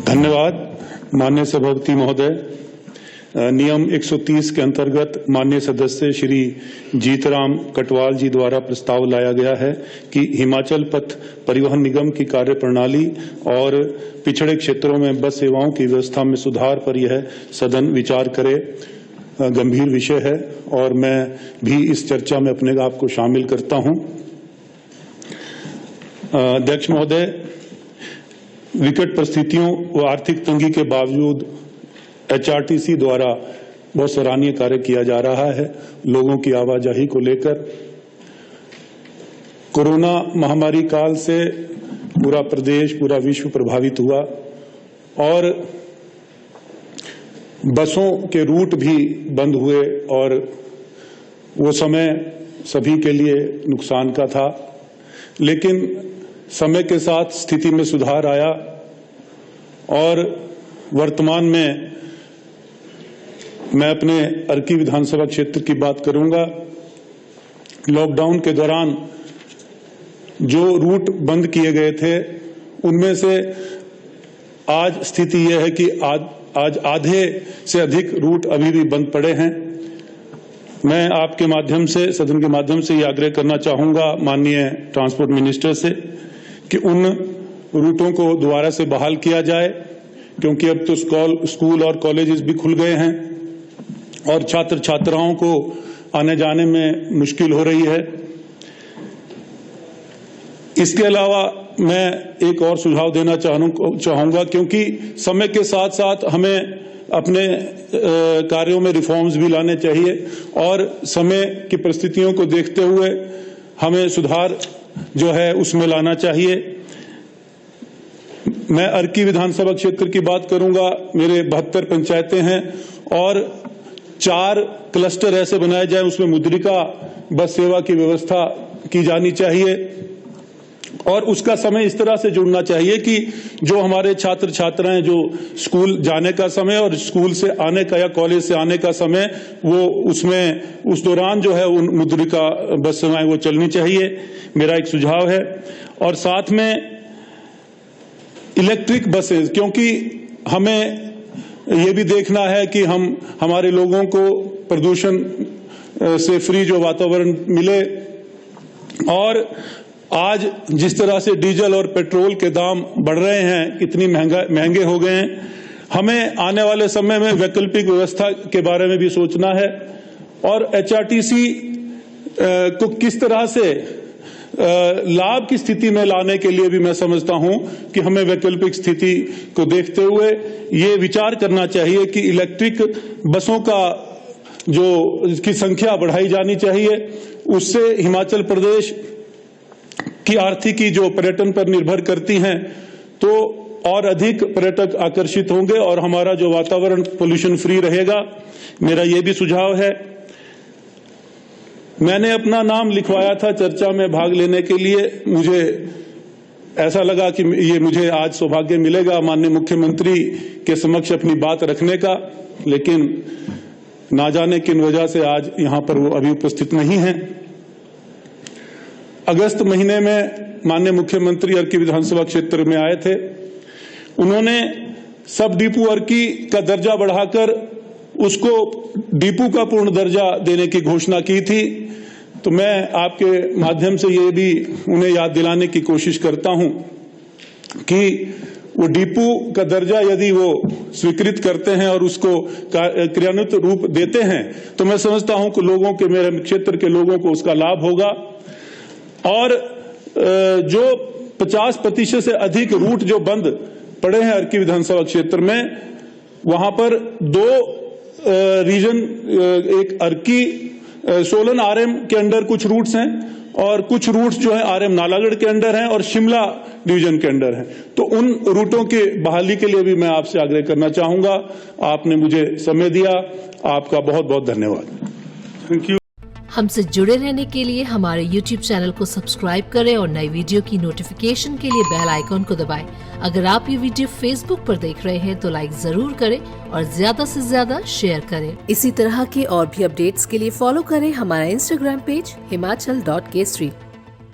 धन्यवाद माननीय सभापति महोदय। नियम 130 के अंतर्गत माननीय सदस्य श्री जीतराम कटवाल जी द्वारा प्रस्ताव लाया गया है कि हिमाचल पथ परिवहन निगम की कार्यप्रणाली और पिछड़े क्षेत्रों में बस सेवाओं की व्यवस्था में सुधार पर यह सदन विचार करे। गंभीर विषय है और मैं भी इस चर्चा में अपने आप को शामिल करता हूं। अध्यक्ष महोदय, विकट परिस्थितियों व आर्थिक तंगी के बावजूद HRTC द्वारा बहुत सराहनीय कार्य किया जा रहा है। लोगों की आवाजाही को लेकर कोरोना महामारी काल से पूरा प्रदेश, पूरा विश्व प्रभावित हुआ और बसों के रूट भी बंद हुए और वो समय सभी के लिए नुकसान का था। लेकिन समय के साथ स्थिति में सुधार आया और वर्तमान में मैं अपने अर्की विधानसभा क्षेत्र की बात करूंगा। लॉकडाउन के दौरान जो रूट बंद किए गए थे उनमें से आज स्थिति यह है कि आज आधे से अधिक रूट अभी भी बंद पड़े हैं। मैं आपके माध्यम से, सदन के माध्यम से ये आग्रह करना चाहूंगा माननीय ट्रांसपोर्ट मिनिस्टर से कि उन रूटों को दोबारा से बहाल किया जाए, क्योंकि अब तो स्कूल और कॉलेजेस भी खुल गए हैं और छात्र छात्राओं को आने जाने में मुश्किल हो रही है। इसके अलावा मैं एक और सुझाव देना चाहूंगा, क्योंकि समय के साथ साथ हमें अपने कार्यों में रिफॉर्म्स भी लाने चाहिए और समय की परिस्थितियों को देखते हुए हमें सुधार जो है उसमें लाना चाहिए। मैं अर्की विधानसभा क्षेत्र की बात करूंगा। मेरे 72 पंचायतें हैं और 4 क्लस्टर ऐसे बनाए जाए, उसमें मुद्रिका बस सेवा की व्यवस्था की जानी चाहिए और उसका समय इस तरह से जुड़ना चाहिए कि जो हमारे छात्र छात्राएं जो स्कूल जाने का समय और स्कूल से आने का या कॉलेज से आने का समय, वो उसमें उस दौरान जो है उन मुद्रिका बस सेवाएं वो चलनी चाहिए। मेरा एक सुझाव है। और साथ में इलेक्ट्रिक बसेस, क्योंकि हमें ये भी देखना है कि हमारे लोगों को प्रदूषण से फ्री जो वातावरण मिले। और आज जिस तरह से डीजल और पेट्रोल के दाम बढ़ रहे हैं, इतनी महंगे हो गए हैं, हमें आने वाले समय में वैकल्पिक व्यवस्था के बारे में भी सोचना है और HRTC को किस तरह से लाभ की स्थिति में लाने के लिए भी मैं समझता हूं कि हमें वैकल्पिक स्थिति को देखते हुए ये विचार करना चाहिए कि इलेक्ट्रिक बसों का जो इसकी संख्या बढ़ाई जानी चाहिए। उससे हिमाचल प्रदेश की आर्थिकी जो पर्यटन पर निर्भर करती हैं, तो और अधिक पर्यटक आकर्षित होंगे और हमारा जो वातावरण पोल्यूशन फ्री रहेगा। मेरा ये भी सुझाव है। मैंने अपना नाम लिखवाया था चर्चा में भाग लेने के लिए। मुझे ऐसा लगा कि ये मुझे आज सौभाग्य मिलेगा माननीय मुख्यमंत्री के समक्ष अपनी बात रखने का, लेकिन ना जाने किन वजह से आज यहां पर वो अभी उपस्थित नहीं है। अगस्त महीने में माननीय मुख्यमंत्री अर्की विधानसभा क्षेत्र में आए थे। उन्होंने सब डिपो अर्की का दर्जा बढ़ाकर उसको डिपो का पूर्ण दर्जा देने की घोषणा की थी। तो मैं आपके माध्यम से ये भी उन्हें याद दिलाने की कोशिश करता हूं कि वो डिपो का दर्जा यदि वो स्वीकृत करते हैं और उसको क्रियान्वित रूप देते हैं, तो मैं समझता हूं कि लोगों के, मेरे क्षेत्र के लोगों को उसका लाभ होगा। और जो 50% से अधिक रूट जो बंद पड़े हैं अर्की विधानसभा क्षेत्र में, वहां पर 2 रीजन, एक अर्की सोलन RM के अंडर कुछ रूट्स हैं और कुछ रूट्स जो है RM नालागढ़ के अंडर हैं और शिमला डिवीजन के अंडर हैं। तो उन रूटों के बहाली के लिए भी मैं आपसे आग्रह करना चाहूंगा। आपने मुझे समय दिया, आपका बहुत बहुत धन्यवाद। Thank you. हमसे जुड़े रहने के लिए हमारे YouTube चैनल को सब्सक्राइब करें और नई वीडियो की नोटिफिकेशन के लिए बेल आइकॉन को दबाएं। अगर आप ये वीडियो Facebook पर देख रहे हैं तो लाइक जरूर करें और ज्यादा से ज्यादा शेयर करें। इसी तरह के और भी अपडेट्स के लिए फॉलो करें हमारा Instagram पेज himachal.kstreet।